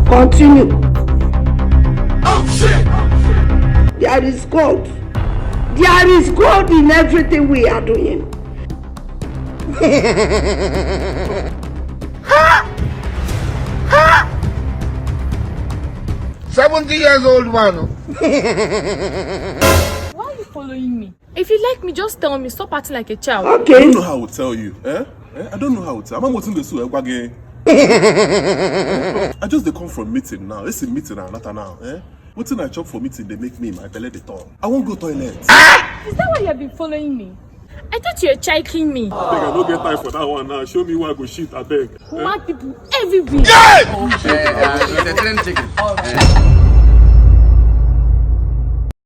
Continue. Oh shit! There is God. There is God in everything we are doing. 70 years old man. Why are you following me? If you like me, just tell me. Stop acting like a child. Okay. I don't know how to tell you. I don't know how to tell. I'm watching the show again. I just come from meeting now. It's a meeting now. What's in I chop for meeting? They make me my belly the tongue. I won't go toilet. Is that why you have been following me? I thought you were chiking me. I beg, I don't get time for that one now. Show me where I go shit, I beg. Mad people everywhere. Yes! The trend chicken.